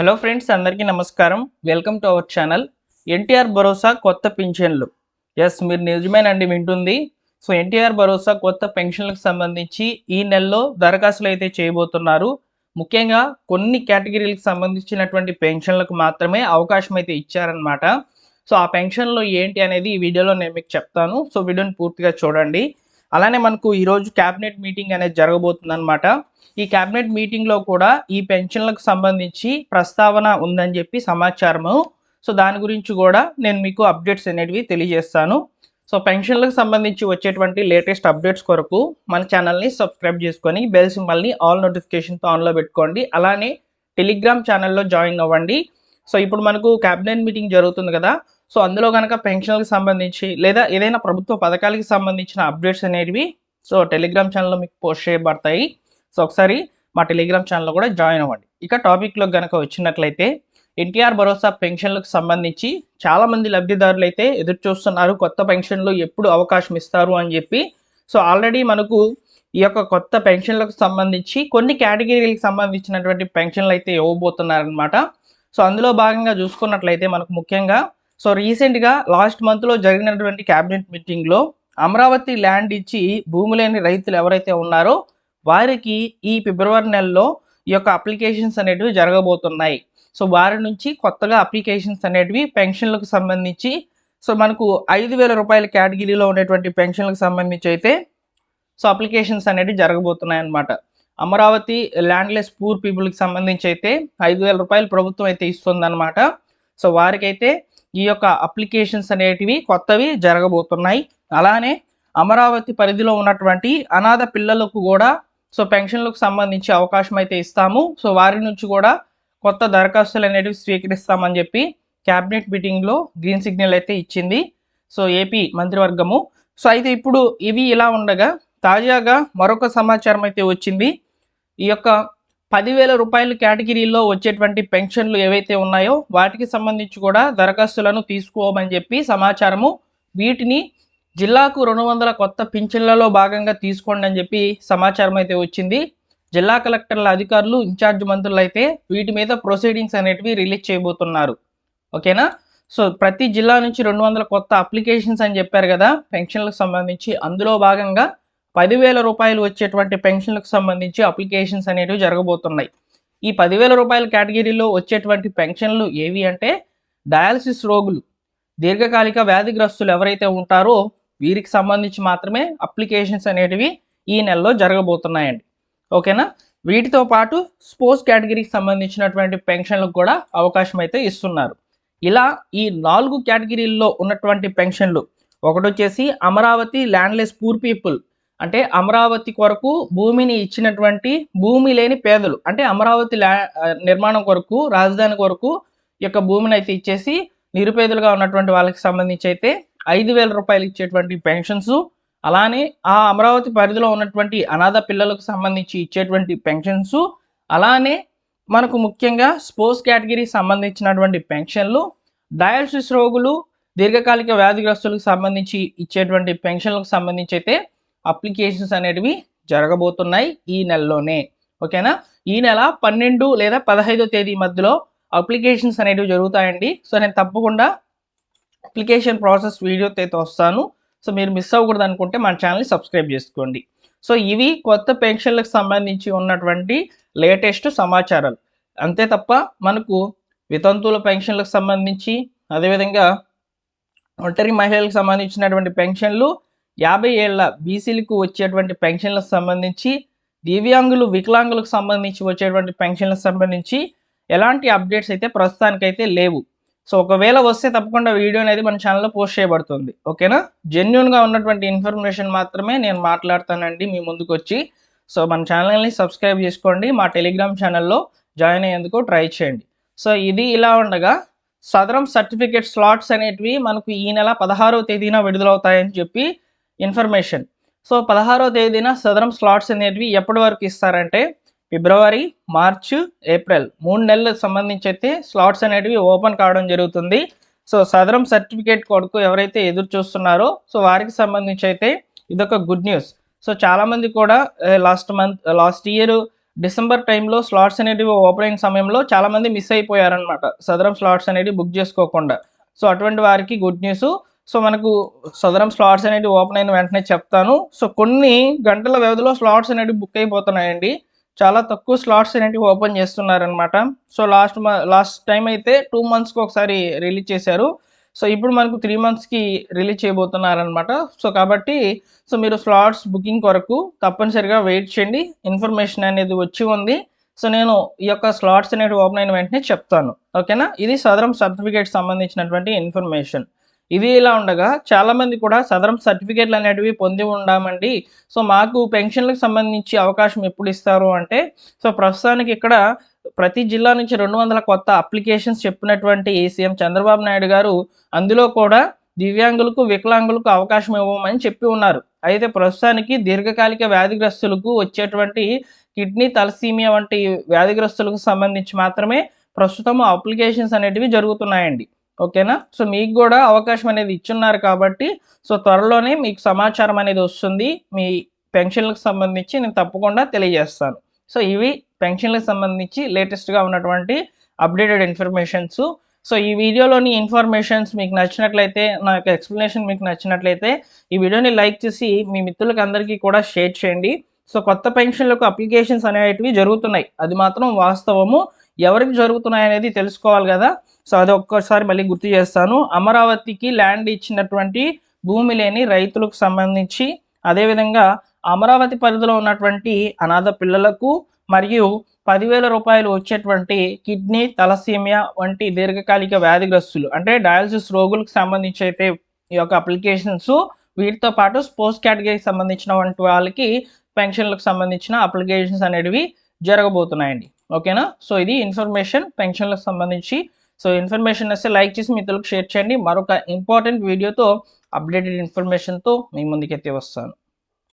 Hello friends, అందరికీ నమస్కారం. Welcome to our channel. NTR భరోసా కొత్త పింఛన్లు. ఎస్, మీరు నిజమేనండి వింటుంది. సో ఎన్టీఆర్ భరోసా కొత్త పెన్షన్లకు సంబంధించి ఈ నెలలో దరఖాస్తులు అయితే చేయబోతున్నారు. ముఖ్యంగా కొన్ని కేటగిరీలకు సంబంధించినటువంటి పెన్షన్లకు మాత్రమే అవకాశం అయితే ఇచ్చారనమాట. సో ఆ పెన్షన్లు ఏంటి అనేది ఈ వీడియోలో నేను మీకు చెప్తాను. సో వీడియోని పూర్తిగా చూడండి. అలానే మనకు ఈరోజు క్యాబినెట్ మీటింగ్ అనేది జరగబోతుంది అనమాట. ఈ క్యాబినెట్ మీటింగ్లో కూడా ఈ పెన్షన్లకు సంబంధించి ప్రస్తావన ఉందని చెప్పి సమాచారము. సో దాని గురించి కూడా నేను మీకు అప్డేట్స్ అనేటివి తెలియజేస్తాను. సో పెన్షన్లకు సంబంధించి వచ్చేటువంటి లేటెస్ట్ అప్డేట్స్ కొరకు మన ఛానల్ని సబ్స్క్రైబ్ చేసుకొని బెల్ సింబల్ని ఆల్ నోటిఫికేషన్తో ఆన్లో పెట్టుకోండి. అలానే టెలిగ్రామ్ ఛానల్లో జాయిన్ అవ్వండి. సో ఇప్పుడు మనకు క్యాబినెట్ మీటింగ్ జరుగుతుంది కదా. సో అందులో కనుక పెన్షన్లకు సంబంధించి లేదా ఏదైనా ప్రభుత్వ పథకాలకి సంబంధించిన అప్డేట్స్ అనేటివి సో టెలిగ్రామ్ ఛానల్లో మీకు పోస్ట్ చేయబడతాయి. సో ఒకసారి మా టెలిగ్రామ్ ఛానల్లో కూడా జాయిన్ అవ్వండి. ఇక టాపిక్లో కనుక వచ్చినట్లయితే ఎన్టీఆర్ భరోసా పెన్షన్లకు సంబంధించి చాలామంది లబ్ధిదారులు అయితే ఎదురు చూస్తున్నారు, కొత్త పెన్షన్లు ఎప్పుడు అవకాశం ఇస్తారు అని చెప్పి. సో ఆల్రెడీ మనకు ఈ యొక్క కొత్త పెన్షన్లకు సంబంధించి కొన్ని కేటగిరీలకు సంబంధించినటువంటి పెన్షన్లు అయితే ఇవ్వబోతున్నారనమాట. సో అందులో భాగంగా చూసుకున్నట్లయితే మనకు ముఖ్యంగా సో రీసెంట్గా లాస్ట్ మంత్లో జరిగినటువంటి క్యాబినెట్ మీటింగ్లో అమరావతి ల్యాండ్ ఇచ్చి భూమి లేని రైతులు ఎవరైతే ఉన్నారో వారికి ఈ ఫిబ్రవరి నెలలో ఈ యొక్క అప్లికేషన్స్ అనేటివి జరగబోతున్నాయి. సో వారి నుంచి కొత్తగా అప్లికేషన్స్ అనేటివి పెన్షన్లకు సంబంధించి సో మనకు 5,000 రూపాయల కేటగిరీలో ఉండేటువంటి పెన్షన్లకు సంబంధించి అయితే సో అప్లికేషన్స్ అనేవి జరగబోతున్నాయి అన్నమాట. అమరావతి ల్యాండ్లెస్ పూర్ పీపుల్కి సంబంధించి అయితే 5,000 రూపాయలు ప్రభుత్వం అయితే ఇస్తుందన్నమాట. సో వారికైతే ఈ యొక్క అప్లికేషన్స్ అనేటివి కొత్తవి జరగబోతున్నాయి. అలానే అమరావతి పరిధిలో ఉన్నటువంటి అనాథ పిల్లలకు కూడా సో పెన్షన్లకు సంబంధించి అవకాశం అయితే ఇస్తాము. సో వారి నుంచి కూడా కొత్త దరఖాస్తులు అనేటివి స్వీకరిస్తామని చెప్పి క్యాబినెట్ మీటింగ్లో గ్రీన్ సిగ్నల్ అయితే ఇచ్చింది సో ఏపీ మంత్రివర్గము. సో అయితే ఇప్పుడు ఇవి ఇలా ఉండగా తాజాగా మరొక సమాచారం అయితే వచ్చింది. ఈ యొక్క 10,000 రూపాయల కేటగిరీలో వచ్చేటువంటి పెన్షన్లు ఏవైతే ఉన్నాయో వాటికి సంబంధించి కూడా దరఖాస్తులను తీసుకోమని చెప్పి సమాచారము. వీటిని జిల్లాకు 200 కొత్త పింఛన్లలో భాగంగా తీసుకోండి అని చెప్పి సమాచారం అయితే వచ్చింది. జిల్లా కలెక్టర్ల అధికారులు ఇన్ఛార్జ్ మంత్రులు అయితే వీటి మీద ప్రొసీడింగ్స్ అనేటివి రిలీజ్ చేయబోతున్నారు. ఓకేనా. సో ప్రతి జిల్లా నుంచి 200 కొత్త అప్లికేషన్స్ అని చెప్పారు కదా పెన్షన్లకు సంబంధించి. అందులో భాగంగా 10,000 రూపాయలు వచ్చేటువంటి పెన్షన్లకు సంబంధించి అప్లికేషన్స్ అనేటివి జరగబోతున్నాయి. ఈ 10,000 రూపాయల కేటగిరీలో వచ్చేటువంటి పెన్షన్లు ఏవి అంటే డయాలసిస్ రోగులు, దీర్ఘకాలిక వ్యాధిగ్రస్తులు ఎవరైతే ఉంటారో వీరికి సంబంధించి మాత్రమే అప్లికేషన్స్ అనేటివి ఈ నెలలో జరగబోతున్నాయండి. ఓకేనా. వీటితో పాటు స్పోర్ట్స్ కేటగిరీకి సంబంధించినటువంటి పెన్షన్లకు కూడా అవకాశం అయితే ఇస్తున్నారు. ఇలా ఈ 4 కేటగిరీల్లో ఉన్నటువంటి పెన్షన్లు, ఒకటి వచ్చేసి అమరావతి ల్యాండ్లెస్ పూర్ పీపుల్ అంటే అమరావతి కొరకు భూమిని ఇచ్చినటువంటి భూమి లేని పేదలు, అంటే అమరావతి నిర్మాణం కొరకు రాజధాని కొరకు ఈ యొక్క భూమిని అయితే ఇచ్చేసి నిరుపేదలుగా ఉన్నటువంటి వాళ్ళకి సంబంధించి అయితే 5,000 రూపాయలు ఇచ్చేటువంటి పెన్షన్స్. అలానే ఆ అమరావతి పరిధిలో ఉన్నటువంటి అనాథ పిల్లలకు సంబంధించి ఇచ్చేటువంటి పెన్షన్స్. అలానే మనకు ముఖ్యంగా స్పోర్ట్స్ కేటగిరీకి సంబంధించినటువంటి పెన్షన్లు, డయాలసిస్ రోగులు, దీర్ఘకాలిక వ్యాధిగ్రస్తులకు సంబంధించి ఇచ్చేటువంటి పెన్షన్లకు సంబంధించి అయితే అప్లికేషన్స్ అనేటివి జరగబోతున్నాయి ఈ నెలలోనే. ఓకేనా. ఈ నెల 12 లేదా 15వ తేదీ మధ్యలో అప్లికేషన్స్ అనేటివి జరుగుతాయండి. సో నేను తప్పకుండా అప్లికేషన్ ప్రాసెస్ వీడియోతో అయితే వస్తాను. సో మీరు మిస్ అవ్వకూడదు అనుకుంటే మన ఛానల్ని సబ్స్క్రైబ్ చేసుకోండి. సో ఇవి కొత్త పెన్షన్లకు సంబంధించి ఉన్నటువంటి లేటెస్ట్ సమాచారాలు. అంతే తప్ప మనకు వితంతువుల పెన్షన్లకు సంబంధించి, అదేవిధంగా ఒంటరి మహిళలకు సంబంధించినటువంటి పెన్షన్లు, 50 ఏళ్ల బీసీలకు వచ్చేటువంటి పెన్షన్లకు సంబంధించి, దివ్యాంగులు వికలాంగులకు సంబంధించి వచ్చేటువంటి పెన్షన్లకు సంబంధించి ఎలాంటి అప్డేట్స్ అయితే ప్రస్తుతానికైతే లేవు. సో ఒకవేళ వస్తే తప్పకుండా వీడియో అనేది మన ఛానల్లో పోస్ట్ చేయబడుతుంది. ఓకేనా. జెన్యూన్గా ఉన్నటువంటి ఇన్ఫర్మేషన్ మాత్రమే నేను మాట్లాడతానండి మీ ముందుకు వచ్చి. సో మన ఛానల్ని సబ్స్క్రైబ్ చేసుకోండి, మా టెలిగ్రామ్ ఛానల్లో జాయిన్ అయ్యేందుకు ట్రై చేయండి. సో ఇది ఇలా ఉండగా సదరం సర్టిఫికేట్ స్లాట్స్ అనేటివి మనకు ఈ నెల 16వ తేదీన విడుదలవుతాయని చెప్పి ఇన్ఫర్మేషన్. సో 16వ తేదీన సదరం స్లాట్స్ అనేటివి ఎప్పటి వరకు ఇస్తారంటే ఫిబ్రవరి, మార్చ్, ఏప్రిల్ 3 నెలలకు సంబంధించి అయితే స్లాట్స్ అనేటివి ఓపెన్ కావడం జరుగుతుంది. సో సదరం సర్టిఫికేట్ కొరకు ఎవరైతే ఎదురు చూస్తున్నారో సో వారికి సంబంధించి అయితే ఇదొక గుడ్ న్యూస్. సో చాలామంది కూడా లాస్ట్ ఇయర్ డిసెంబర్ టైంలో స్లాట్స్ అనేటివి ఓపెన్ అయిన సమయంలో చాలామంది మిస్ అయిపోయారనమాట, సదరం స్లాట్స్ అనేవి బుక్ చేసుకోకుండా. సో అటువంటి వారికి గుడ్ న్యూస్. సో మనకు సదరం స్లాట్స్ అనేవి ఓపెన్ అయిన వెంటనే చెప్తాను. సో కొన్ని గంటల వ్యవధిలో స్లాట్స్ అనేవి బుక్ అయిపోతున్నాయండి. చాలా తక్కువ స్లాట్స్ అనేవి ఓపెన్ చేస్తున్నారనమాట. సో లాస్ట్ టైం అయితే 2 monthsకి ఒకసారి రిలీజ్ చేశారు. సో ఇప్పుడు మనకు 3 monthsకి రిలీజ్ చేయబోతున్నారనమాట. సో కాబట్టి సో మీరు స్లాట్స్ బుకింగ్ కొరకు తప్పనిసరిగా వెయిట్ చేయండి. ఇన్ఫర్మేషన్ అనేది వచ్చి ఉంది. సో నేను ఈ యొక్క స్లాట్స్ అనేవి ఓపెన్ అయిన వెంటనే చెప్తాను. ఓకేనా? ఇది సదరం సర్టిఫికేట్ సంబంధించినటువంటి ఇన్ఫర్మేషన్. ఇది ఇలా ఉండగా చాలామంది కూడా సదరం సర్టిఫికేట్లు అనేటివి పొంది ఉండామండి. సో మాకు పెన్షన్లకు సంబంధించి అవకాశం ఎప్పుడు ఇస్తారు అంటే, సో ప్రస్తుతానికి ఇక్కడ ప్రతి జిల్లా నుంచి 200 కొత్త అప్లికేషన్స్ చెప్పినటువంటి సీఎం చంద్రబాబు నాయుడు గారు అందులో కూడా దివ్యాంగులకు, వికలాంగులకు అవకాశం ఇవ్వమని చెప్పి ఉన్నారు. అయితే ప్రస్తుతానికి దీర్ఘకాలిక వ్యాధిగ్రస్తులకు వచ్చేటువంటి కిడ్నీ, తలసీమియా వంటి వ్యాధిగ్రస్తులకు సంబంధించి మాత్రమే ప్రస్తుతం అప్లికేషన్స్ అనేటివి జరుగుతున్నాయండి. ఓకేనా? సో మీకు కూడా అవకాశం అనేది ఇచ్చున్నారు కాబట్టి సో త్వరలోనే మీకు సమాచారం అనేది వస్తుంది. మీ పెన్షన్లకు సంబంధించి నేను తప్పకుండా తెలియజేస్తాను. సో ఇవి పెన్షన్లకు సంబంధించి లేటెస్ట్గా ఉన్నటువంటి అప్డేటెడ్ ఇన్ఫర్మేషన్స్. సో ఈ వీడియోలోని ఇన్ఫర్మేషన్స్ మీకు నచ్చినట్లయితే, నా యొక్క ఎక్స్ప్లెనేషన్ మీకు నచ్చినట్లయితే ఈ వీడియోని లైక్ చేసి మీ మిత్రులకు అందరికీ కూడా షేర్ చేయండి. సో కొత్త పెన్షన్లకు అప్లికేషన్స్ అనేటివి జరుగుతున్నాయి, అది మాత్రం వాస్తవము. ఎవరికి జరుగుతున్నాయి అనేది తెలుసుకోవాలి కదా. సో అది ఒక్కసారి మళ్ళీ గుర్తు చేస్తాను. అమరావతికి ల్యాండ్ ఇచ్చినటువంటి భూమి లేని రైతులకు సంబంధించి, అదేవిధంగా అమరావతి పరిధిలో ఉన్నటువంటి అనాథ పిల్లలకు మరియు 10,000 రూపాయలు వచ్చేటువంటి కిడ్నీ, తలసీమియా వంటి దీర్ఘకాలిక వ్యాధిగ్రస్తులు అంటే డయాలసిస్ రోగులకు సంబంధించి అయితే ఈ యొక్క అప్లికేషన్స్, వీటితో పాటు స్పోర్ట్స్ కేటగిరీకి సంబంధించిన వంటి వాళ్ళకి పెన్షన్లకు సంబంధించిన అప్లికేషన్స్ అనేటివి జరగబోతున్నాయండి. ఓకేనా? సో ఇది ఇన్ఫర్మేషన్ పెన్షన్లకు సంబంధించి. సో ఇన్ఫర్మేషన్ వస్తే లైక్ చేసి మిత్రులకు షేర్ చేయండి. మరొక ఇంపార్టెంట్ వీడియోతో, అప్డేటెడ్ ఇన్ఫర్మేషన్తో మీ ముందుకైతే వస్తాను.